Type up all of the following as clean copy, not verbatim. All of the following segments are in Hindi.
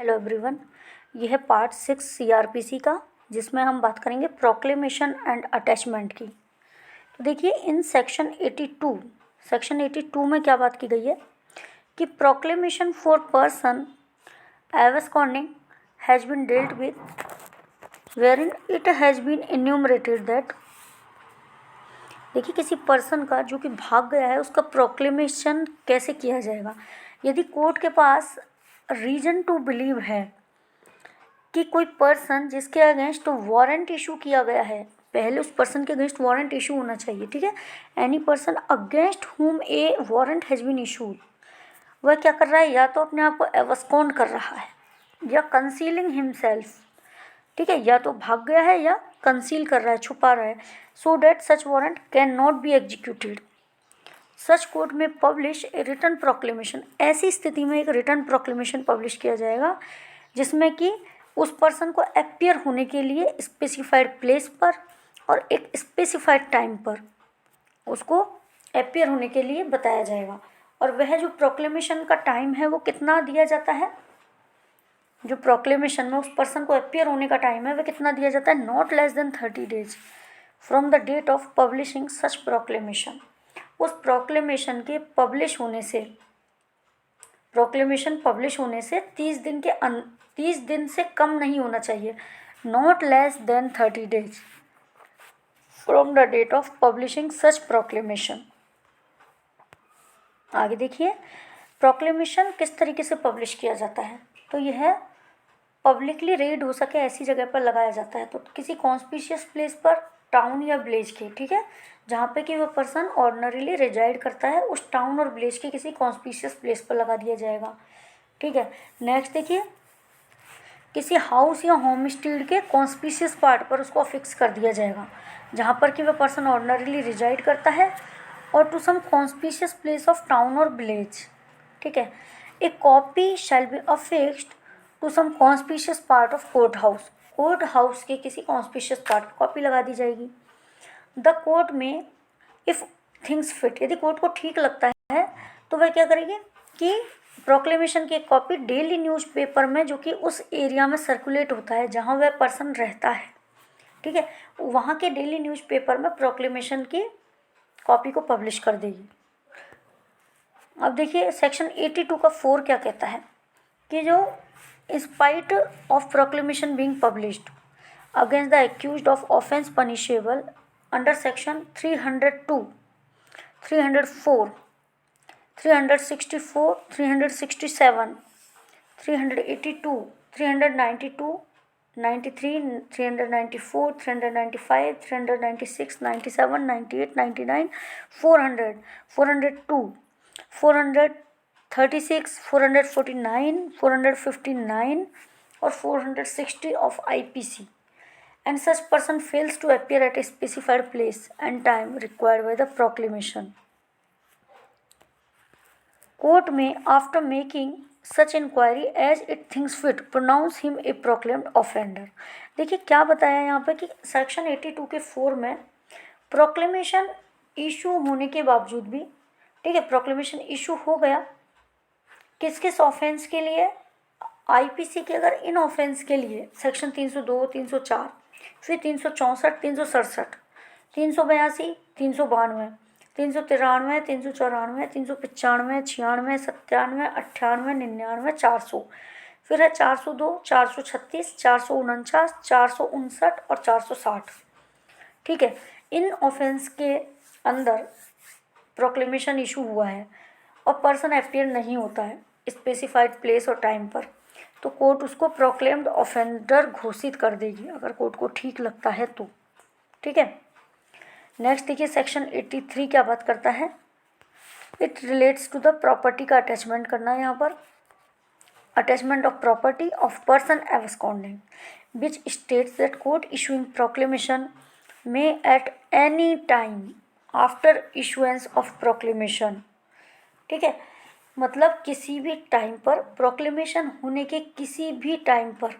हेलो एवरीवन, यह है पार्ट 6 सीआरपीसी का, जिसमें हम बात करेंगे प्रोक्लेमेशन एंड अटैचमेंट की। तो देखिए, इन सेक्शन 82 में क्या बात की गई है कि proclamation for person absconding has been dealt with wherein it has been enumerated that. देखिए, किसी पर्सन का जो कि भाग गया है उसका प्रोक्लेमेशन कैसे किया जाएगा। यदि कोर्ट के पास रीजन टू बिलीव है कि कोई पर्सन जिसके अगेंस्ट वारंट इशू किया गया है, पहले उस पर्सन के अगेंस्ट वारंट इशू होना चाहिए, ठीक है। Any person against whom a warrant has been issued, वह क्या कर रहा है, या तो अपने आप को एब्सकॉन्ड कर रहा है या कंसीलिंग हिमसेल्फ, ठीक है, या तो भाग गया है या कंसील कर रहा है, छुपा रहा है, so that such warrant can not be executed. Such court में पब्लिश ए रिटर्न प्रोक्लेमेशन, ऐसी स्थिति में एक रिटर्न प्रोक्लेमेशन पब्लिश किया जाएगा जिसमें कि उस पर्सन को अपीयर होने के लिए स्पेसिफाइड प्लेस पर और एक स्पेसिफाइड टाइम पर उसको अपीयर होने के लिए बताया जाएगा। और वह जो प्रोक्लेमेशन का टाइम है वो कितना दिया जाता है, जो प्रोक्लेमेशन में उस पर्सन को अपीयर होने का टाइम है वह कितना दिया जाता है, not less than 30 days from the date of publishing such proclamation. उस प्रोक्लेमेशन के पब्लिश होने से, प्रोक्लेमेशन पब्लिश होने से 30 दिन से कम नहीं होना चाहिए, not less than 30 days from the date of publishing such proclamation. आगे देखिए, प्रोक्लेमेशन किस तरीके से पब्लिश किया जाता है। तो यह पब्लिकली रीड हो सके ऐसी जगह पर लगाया जाता है, तो किसी कॉन्स्पिशियस प्लेस पर, टाउन या विलेज के, ठीक है, जहाँ पे कि वह पर्सन ऑर्डिनरीली रिजाइड करता है, उस टाउन और विलेज के किसी कॉन्स्पिशियस प्लेस पर लगा दिया जाएगा, ठीक है। नेक्स्ट देखिए, किसी हाउस या होम स्टेड के कॉन्स्पिशियस पार्ट पर उसको फिक्स कर दिया जाएगा जहाँ पर कि वह पर्सन ऑर्डिनरीली रिजाइड करता है, और to some conspicuous place of town or village, ठीक है। A copy shall be affixed to some conspicuous part of court house, court house के किसी कॉन्स्पिशियस पार्ट पर कॉपी लगा दी जाएगी। The court may if thinks fit, यदि कोर्ट को ठीक लगता है तो वह क्या करेगी कि प्रोक्लेमेशन की एक कॉपी डेली न्यूज़पेपर में, जो कि उस एरिया में सर्कुलेट होता है जहाँ वह पर्सन रहता है, ठीक है, वहाँ के डेली न्यूज़पेपर में प्रोक्लेमेशन की कॉपी को पब्लिश कर देगी। अब देखिए, सेक्शन 82 का 4 क्या कहता है कि जो spite of proclamation being published against the accused of offence punishable under section 302, 304, 364, 367, 382, 392, 93, 394, 395, 396, 97, 98, 99, 400, 402, 436, 449, 459 और 460 of IPC, and such person fails to appear at a specified place and time required by the proclamation. Court may, after making such inquiry as it thinks fit, pronounce him a proclaimed offender. देखिए क्या बताया यहाँ पे कि सेक्शन 82 के 4 में प्रोक्लेमेशन इशू होने के बावजूद भी, ठीक है, प्रोक्लेमेशन इशू हो गया किस किस ऑफेंस के लिए, आईपीसी के अगर इन ऑफेंस के लिए सेक्शन 302, 304, फिर 364, 367, 382, 392, 393, 394, 395, 96, 97, 98, 99, 400, फिर है 402, 436, 449, 459 और 460, ठीक है। इन ऑफेंस के अंदर प्रोक्लेमेशन इशू हुआ है और पर्सन अपीयर नहीं होता है स्पेसिफाइड प्लेस और टाइम पर, तो कोर्ट उसको प्रोक्लेम्ड ऑफेंडर घोषित कर देगी अगर कोर्ट को ठीक लगता है तो, ठीक है। नेक्स्ट देखिए, सेक्शन 83 क्या बात करता है, it relates to the property का अटैचमेंट करना है यहाँ पर, attachment of property of person absconding which states that court issuing proclamation may at any time after issuance of proclamation, ठीक है, मतलब किसी भी टाइम पर, प्रोक्लेमेशन होने के किसी भी टाइम पर,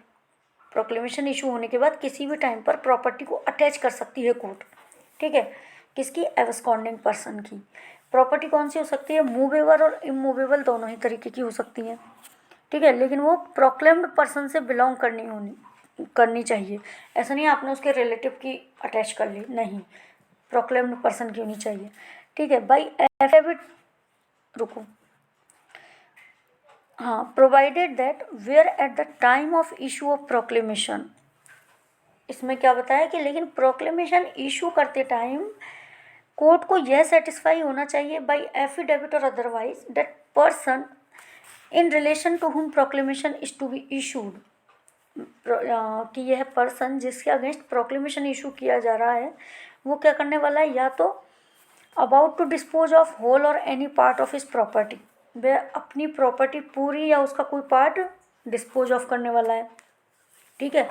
प्रोक्लेमेशन इशू होने के बाद किसी भी टाइम पर प्रॉपर्टी को अटैच कर सकती है कोर्ट, ठीक है, किसकी, एब्सकॉन्डिंग पर्सन की। प्रॉपर्टी कौन सी हो सकती है, मूवेबल और इमूवेबल दोनों ही तरीके की हो सकती हैं, ठीक है, लेकिन वो प्रोक्लेम्ड पर्सन से बिलोंग करनी चाहिए। ऐसा नहीं आपने उसके रिलेटिव की अटैच कर ली, नहीं, प्रोक्लेम्ड पर्सन की होनी चाहिए। ठीक है, बाई एफिडेविट, रुको, हाँ, provided that where at the time of issue of proclamation, इसमें क्या बताया कि लेकिन प्रोक्लेमेशन इशू करते टाइम कोर्ट को यह सेटिस्फाई होना चाहिए बाई एफिडेविट और otherwise that person in relation to whom proclamation is to be issued, कि यह पर्सन जिसके अगेंस्ट प्रोक्लेमेशन इशू किया जा रहा है वो क्या करने वाला है, या तो about to dispose of whole or any part of his property, वह अपनी प्रॉपर्टी पूरी या उसका कोई पार्ट डिस्पोज ऑफ करने वाला है। ठीक है,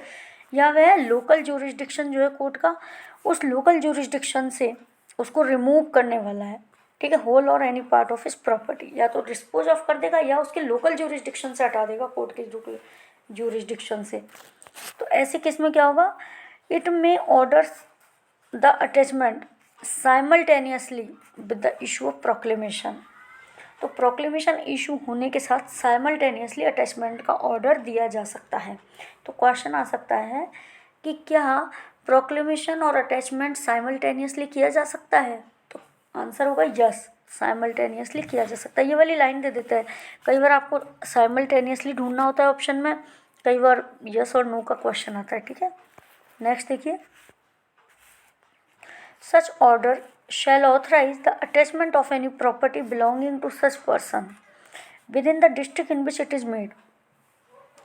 या वह लोकल ज्यूरिसडिक्शन जो है कोर्ट का, उस लोकल ज्यूरिसडिक्शन से उसको रिमूव करने वाला है। ठीक है, whole or any part of his property, या तो डिस्पोज ऑफ कर देगा या उसके लोकल ज्यूरिसडिक्शन से हटा देगा, कोर्ट के ज्यूरिसडिक्शन से। तो ऐसे केस में क्या होगा, it may orders the attachment simultaneously with the issue of proclamation. तो प्रोक्लेमेशन इशू होने के साथ साइमल्टेनियसली अटैचमेंट का ऑर्डर दिया जा सकता है। तो क्वेश्चन आ सकता है कि क्या प्रोक्लेमेशन और अटैचमेंट साइमल्टेनियसली किया जा सकता है, तो आंसर होगा यस, साइमल्टेनियसली किया जा सकता है। ये वाली लाइन दे देते हैं, कई बार आपको साइमल्टेनियसली ढूंढना होता है ऑप्शन में, कई बार यस और नो का क्वेश्चन आता है। ठीक है, नेक्स्ट देखिए, such order shall authorize the attachment of any property belonging to such person within the district in which it is made।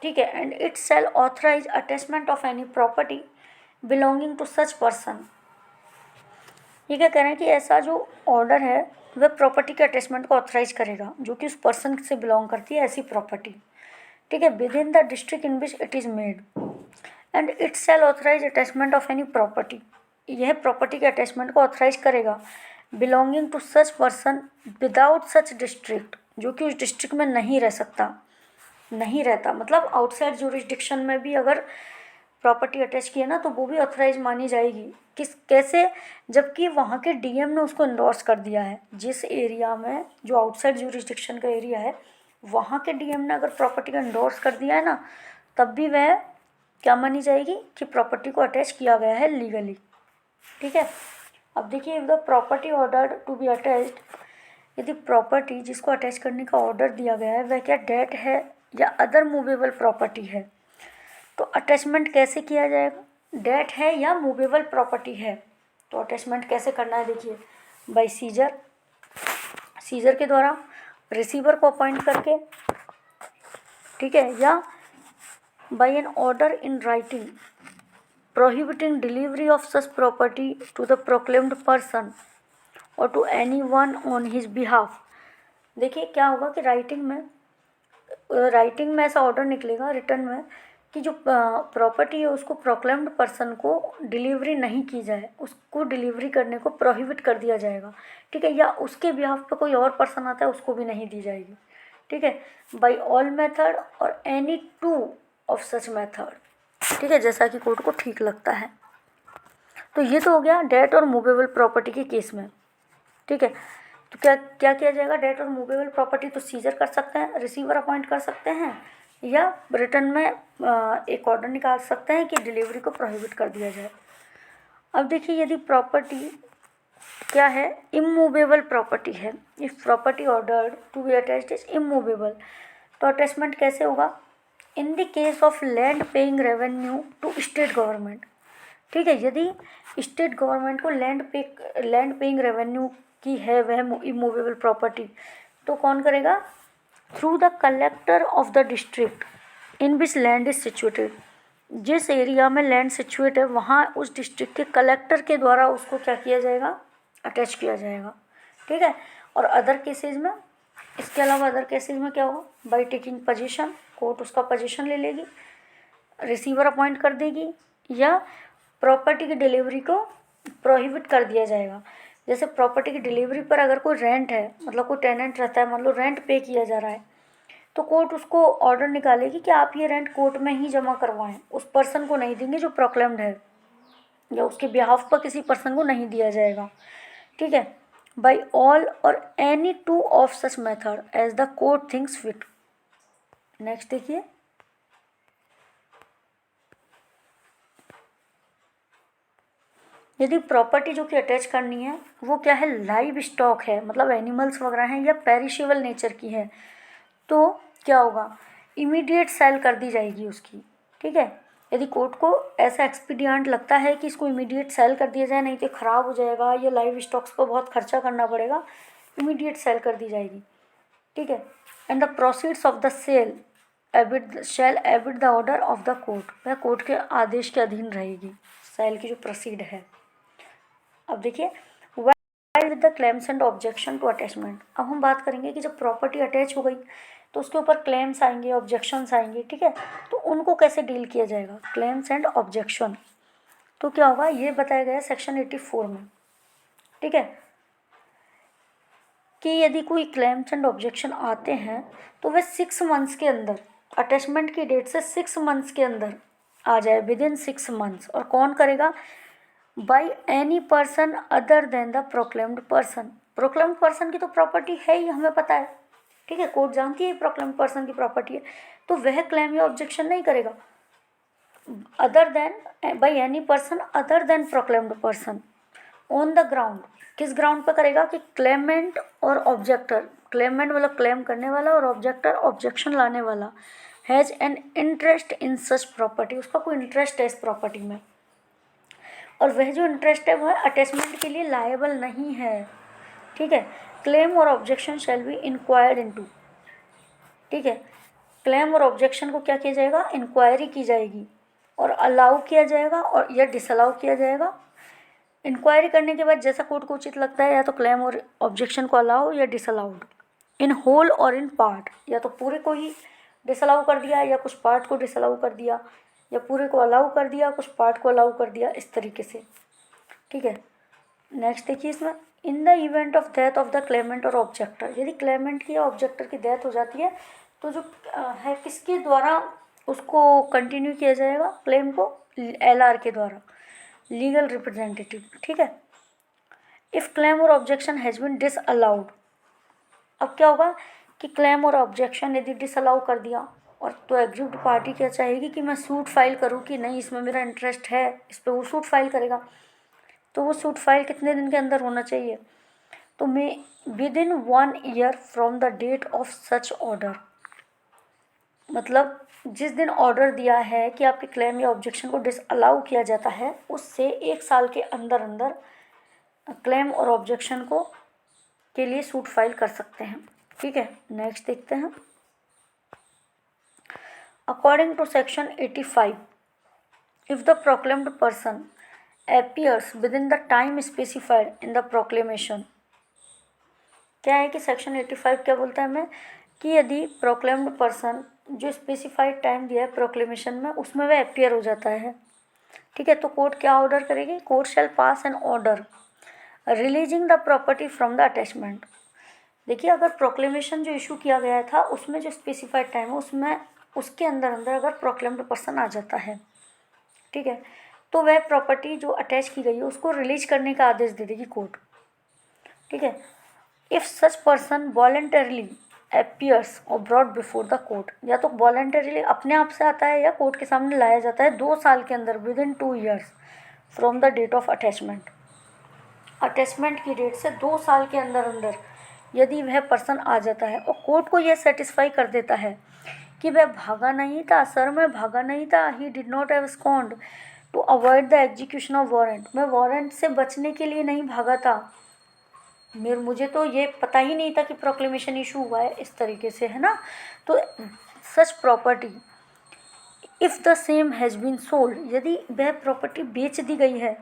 ठीक है, and it shall authorize attachment of any property belonging to such person। ये क्या कह रहे हैं कि ऐसा जो ऑर्डर है वह प्रॉपर्टी के अटैचमेंट को ऑथराइज करेगा जो कि उस पर्सन से बिलोंग करती है, ऐसी प्रॉपर्टी। ठीक है, within the district in which it is made, and it shall authorize attachment of any property, यह प्रॉपर्टी के अटैचमेंट को ऑथराइज करेगा belonging to such person without such district, जो कि उस डिस्ट्रिक्ट में नहीं रह सकता, नहीं रहता, मतलब आउटसाइड ज्यूरिसडिक्शन में भी अगर प्रॉपर्टी अटैच की है ना तो वो भी ऑथराइज मानी जाएगी। कैसे, जबकि वहाँ के डीएम ने उसको इंडोर्स कर दिया है, जिस एरिया में जो आउटसाइड ज्यूरिसडिक्शन का एरिया है वहाँ के डीएम ने अगर प्रॉपर्टी का इंडोर्स कर दिया है ना, तब भी वह क्या मानी जाएगी कि प्रॉपर्टी को अटैच किया गया है लीगली। ठीक है, अब देखिए, if the property order to be attached, यदि प्रॉपर्टी जिसको अटैच करने का ऑर्डर दिया गया है वह क्या डेट है या अदर मूवेबल प्रॉपर्टी है, तो अटैचमेंट कैसे किया जाएगा, डेट है या मूवेबल प्रॉपर्टी है, तो अटैचमेंट कैसे करना है, देखिए, बाय सीजर के द्वारा, रिसीवर को अपॉइंट करके, ठीक है, या by an order in writing prohibiting delivery of such property to the proclaimed person or to anyone on his behalf। देखिए क्या होगा कि राइटिंग में ऐसा ऑर्डर निकलेगा रिटर्न में कि जो प्रॉपर्टी है उसको प्रोक्लेम्ड पर्सन को डिलीवरी नहीं की जाए, उसको डिलीवरी करने को प्रोहिबिट कर दिया जाएगा। ठीक है, या उसके बिहाफ पे कोई और पर्सन आता है उसको भी नहीं दी जाएगी। ठीक है, बाय ऑल मेथड और any two of such method. ठीक है, जैसा कि कोर्ट को ठीक लगता है। तो ये तो हो गया डेट और मूवेबल प्रॉपर्टी के केस में। ठीक है, तो क्या क्या किया जाएगा, डेट और मूवेबल प्रॉपर्टी तो सीजर कर सकते हैं, रिसीवर अपॉइंट कर सकते हैं, या रिटर्न में एक ऑर्डर निकाल सकते हैं कि डिलीवरी को प्रोहिबिट कर दिया जाए। अब देखिए, यदि प्रॉपर्टी क्या है, इमूवेबल प्रॉपर्टी है, if property ordered to be attached is immovable, तो अटैचमेंट कैसे होगा, in the case of land paying revenue to state government. ठीक है, यदि स्टेट गवर्नमेंट को लैंड पेइंग रेवेन्यू की है वह इमूवेबल प्रॉपर्टी, तो कौन करेगा, through the collector of the district in which land is situated, जिस एरिया में लैंड सिचुएट है वहाँ उस डिस्ट्रिक्ट के कलेक्टर के द्वारा उसको क्या किया जाएगा, अटैच किया जाएगा। ठीक है, और अदर केसेज में, इसके अलावा अदर केसेज में क्या होगा, बाई टेकिंग पोजीशन, कोर्ट उसका पोजीशन ले लेगी, रिसीवर अपॉइंट कर देगी, या प्रॉपर्टी की डिलीवरी को प्रोहिबिट कर दिया जाएगा। जैसे प्रॉपर्टी की डिलीवरी पर अगर कोई रेंट है, मतलब कोई टेनेंट रहता है, मान लो रेंट पे किया जा रहा है, तो कोर्ट उसको ऑर्डर निकालेगी कि आप ये रेंट कोर्ट में ही जमा करवाएं, उस पर्सन को नहीं देंगे जो प्रोक्लेम्ड है, या उसके बिहाफ पर किसी पर्सन को नहीं दिया जाएगा। ठीक है, बाय ऑल और any two of such method as the court thinks fit. Next देखिए, यदि प्रॉपर्टी जो कि अटैच करनी है वो क्या है, लाइव स्टॉक है, मतलब एनिमल्स वगैरह हैं, या पेरिशेबल नेचर की है, तो क्या होगा, इमीडिएट सेल कर दी जाएगी उसकी। ठीक है, यदि कोर्ट को ऐसा एक्सपीडियंट लगता है कि इसको इमीडिएट सेल कर दिया जाए, नहीं तो ख़राब हो जाएगा या लाइव स्टॉक्स पर बहुत खर्चा करना पड़ेगा, इमीडिएट सेल कर दी जाएगी। ठीक है, and the proceeds of the sale shall abide the order of the court, वह कोर्ट के आदेश के अधीन रहेगी, सेल की जो प्रोसीड है। अब देखिए, why with the claims and objection to attachment. अब हम बात करेंगे कि जब प्रॉपर्टी अटैच हो गई तो उसके ऊपर क्लेम्स आएंगे, ऑब्जेक्शंस आएंगे। ठीक है, तो उनको कैसे डील किया जाएगा, क्लेम्स एंड ऑब्जेक्शन। तो क्या होगा, ये बताया गया है सेक्शन 84 में। ठीक है, कि यदि कोई क्लेम्स एंड ऑब्जेक्शन आते हैं तो वे 6 मंथ्स के अंदर, अटैचमेंट की डेट से 6 मंथ्स के अंदर आ जाए, विद इन 6 मंथ्स। और कौन करेगा, by any person other than the proclaimed person. Proclaimed person की तो प्रॉपर्टी है ही, हमें पता है। ठीक है, कोर्ट जानती है प्रोक्लेम्ड पर्सन की प्रॉपर्टी है, तो वह क्लेम या ऑब्जेक्शन नहीं करेगा। Other than, by any person other than proclaimed person on the ground. किस ग्राउंड पर करेगा कि क्लेमेंट और ऑब्जेक्टर, क्लेमेंट मतलब क्लेम करने वाला और ऑब्जेक्टर ऑब्जेक्शन लाने वाला, has an interest in such property, उसका कोई इंटरेस्ट है इस प्रॉपर्टी में, और वह जो इंटरेस्ट है वह अटैचमेंट के लिए लायबल नहीं है। ठीक है, क्लेम और objection shall be inquired into. ठीक है, क्लेम और ऑब्जेक्शन को क्या किया जाएगा, इंक्वायरी की जाएगी और अलाउ किया जाएगा और या डिसअलाउ किया जाएगा। इंक्वायरी करने के बाद जैसा कोर्ट को उचित लगता है, या तो क्लेम और ऑब्जेक्शन को अलाउ या डिसअलाउड, इन होल और इन पार्ट, या तो पूरे को ही डिसअलाउ कर दिया या कुछ पार्ट को डिसअलाउ कर दिया, या पूरे को अलाउ कर दिया कुछ पार्ट को अलाउ कर दिया, इस तरीके से। ठीक है, नेक्स्ट देखिए इसमें, in the event of death of the Clement और ऑब्जेक्टर, यदि क्लेमेंट की या ऑब्जेक्टर की डेथ हो जाती है तो जो है किसके द्वारा उसको कंटिन्यू किया जाएगा, क्लेम को, LR के द्वारा, लीगल रिप्रेजेंटेटिव। ठीक है, इफ़ क्लेम और ऑब्जेक्शन हैज़ बीन डिसअलाउड। अब क्या होगा कि क्लेम और ऑब्जेक्शन यदि डिसअलाउ कर दिया, और तो एग्रीव्ड पार्टी क्या चाहेगी कि मैं सूट फाइल करूँ कि नहीं, इसमें मेरा इंटरेस्ट है, इस पर वो सूट फाइल करेगा। तो वो सूट फाइल कितने दिन के अंदर होना चाहिए, तो मैं within 1 year from the date of such order, मतलब जिस दिन ऑर्डर दिया है कि आपके क्लेम या ऑब्जेक्शन को डिसअलाउ किया जाता है, उससे 1 साल के अंदर अंदर क्लेम और ऑब्जेक्शन को के लिए सूट फाइल कर सकते हैं। ठीक है, नेक्स्ट देखते हैं, according to section 85, if the proclaimed person appears within the time specified in the proclamation। क्या है कि सेक्शन 85 क्या बोलता है हमें, कि यदि प्रोक्लेम्ड पर्सन जो स्पेसिफाइड टाइम दिया है प्रोक्लेमेशन में, उसमें वह अपियर हो जाता है। ठीक है, तो कोर्ट क्या ऑर्डर करेगी, court shall pass an order releasing the property from the attachment. देखिए, अगर प्रोक्लेमेशन जो इशू किया गया था उसमें जो स्पेसिफाइड टाइम है उसमें उसके अंदर अंदर अगर प्रोक्लेम्ड पर्सन आ जाता है, ठीक है, तो वह प्रॉपर्टी जो अटैच की गई है उसको रिलीज करने का आदेश दे देगी कोर्ट। ठीक है, if such person voluntarily appears और ब्रॉट बिफोर द कोर्ट, या तो वॉलेंटरीली अपने आप से आता है या कोर्ट के सामने लाया जाता है 2 साल के अंदर, within 2 years from the date of attachment. Attachment की डेट से 2 साल के अंदर अंदर यदि वह पर्सन आ जाता है और कोर्ट को यह सेटिस्फाई कर देता है कि वह भागा नहीं था, सर में भागा नहीं था, he did not abscond to avoid the execution of warrant, मैं वारंट से बचने के लिए नहीं भागा था, मुझे तो ये पता ही नहीं था कि प्रोक्लेमेशन इशू हुआ है, इस तरीके से, है ना। तो such property if the same has been sold, यदि वह प्रॉपर्टी बेच दी गई है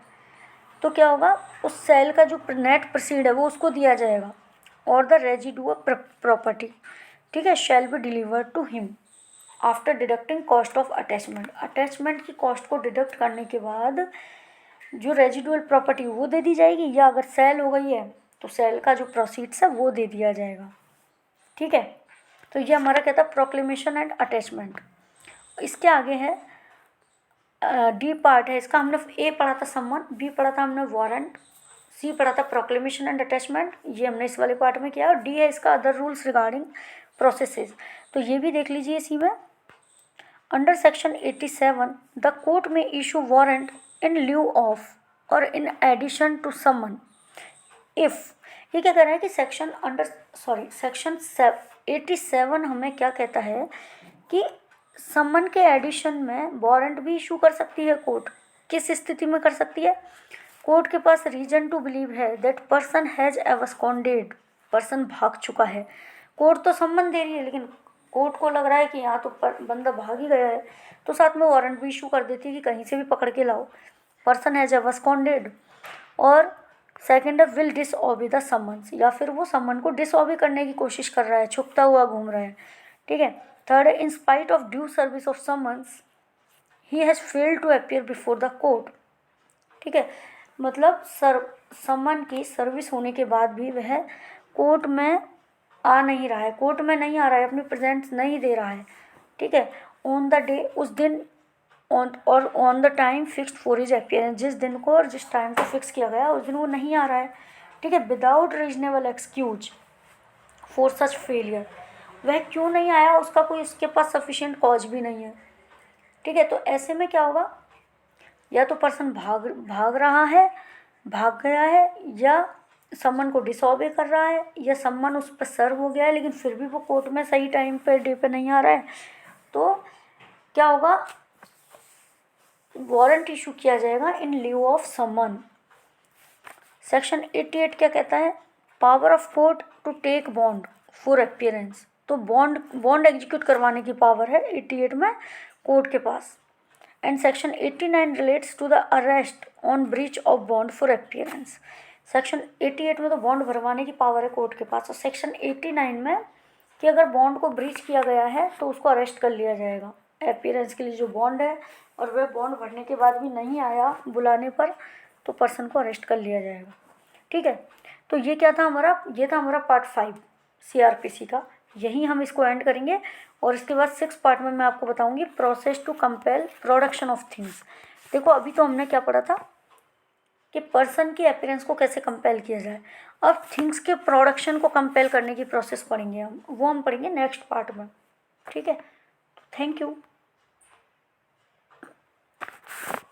तो क्या होगा, उस सेल का जो नेट प्रोसीड है वो उसको दिया जाएगा, और द रेजिडुअल प्रॉपर्टी, ठीक है, shall be delivered to him after deducting cost of attachment. Attachment की कॉस्ट को डिडक्ट करने के बाद जो रेजिडुअल प्रॉपर्टी वो दे दी जाएगी, या अगर सेल हो गई है तो सेल का जो प्रोसीड्स है वो दे दिया जाएगा। ठीक है, तो ये हमारा क्या था, प्रोक्लेमेशन एंड अटैचमेंट। इसके आगे है डी पार्ट है इसका, हमने ए पढ़ा था सम्मन, बी पढ़ा था हमने वारंट, सी पढ़ा था प्रोक्लेमेशन एंड अटैचमेंट, ये हमने इस वाले पार्ट में किया, और डी है इसका अदर रूल्स रिगार्डिंग प्रोसेसेस। तो ये भी देख लीजिए इसी में। Under section 87 the court may issue warrant in lieu of or in addition to summon if, ये क्या कह रहा है कि सेक्शन 87 हमें क्या कहता है कि समन के एडिशन में वारंट भी इशू कर सकती है कोर्ट। किस स्थिति में कर सकती है? कोर्ट के पास रीजन टू बिलीव है that person has absconded, person भाग चुका है। कोर्ट तो सम्मन दे रही है लेकिन कोर्ट को लग रहा है कि यहाँ तो बंदा भाग ही गया है, तो साथ में वारंट भी इशू कर देती है कि कहीं से भी पकड़ के लाओ, पर्सन हैज़ एब्सकॉन्डेड। और सेकेंड है विल डिसऑबे द समन्स, या फिर वो समन को डिसऑबे करने की कोशिश कर रहा है, छुपता हुआ घूम रहा है। ठीक है। थर्ड है in spite of due service of summons he has failed to appear before the court. ठीक है, मतलब समन की सर्विस होने के बाद भी वह कोर्ट में आ नहीं रहा है, कोर्ट में नहीं आ रहा है, अपनी प्रेजेंस नहीं दे रहा है। ठीक है। ऑन द डे, उस दिन, on the time fixed for his appearance, जिस दिन को और जिस टाइम को फिक्स किया गया उस दिन वो नहीं आ रहा है। ठीक है। Without reasonable excuse for such failure, वह क्यों नहीं आया उसका कोई उसके पास सफिशिएंट कॉज भी नहीं है। ठीक है। तो ऐसे में क्या होगा, या तो पर्सन भाग रहा है, भाग गया है, या सम्मन को डिसऑबे कर रहा है, या सम्मन उस पर सर्व हो गया है लेकिन फिर भी वो कोर्ट में सही टाइम पे डे पे नहीं आ रहा है। तो क्या होगा, वारंट इशू किया जाएगा इन ल्यू ऑफ सम्मन। सेक्शन 88 क्या कहता है? Power of court to take bond for appearance. तो बॉन्ड एग्जीक्यूट करवाने की पावर है 88 में कोर्ट के पास। And section 89 relates to the arrest on breach of bond for appearance. Section 88 में तो बॉन्ड भरवाने की पावर है कोर्ट के पास, और सेक्शन 89 में कि अगर बॉन्ड को ब्रीच किया गया है तो उसको अरेस्ट कर लिया जाएगा। अपीयरेंस के लिए जो बॉन्ड है और वह बॉन्ड भरने के बाद भी नहीं आया बुलाने पर, तो पर्सन को अरेस्ट कर लिया जाएगा। ठीक है। तो ये क्या था हमारा, ये था हमारा पार्ट 5 CRPC का। यहीं हम इसको एंड करेंगे और इसके बाद 6 पार्ट में मैं आपको बताऊंगी process to compel production of things. देखो अभी तो हमने क्या पढ़ा था कि पर्सन की अपीयरेंस को कैसे कंपेल किया जाए, अब थिंग्स के प्रोडक्शन को कंपेल करने की प्रोसेस पढ़ेंगे हम, वो हम पढ़ेंगे नेक्स्ट पार्ट में। ठीक है। Thank you.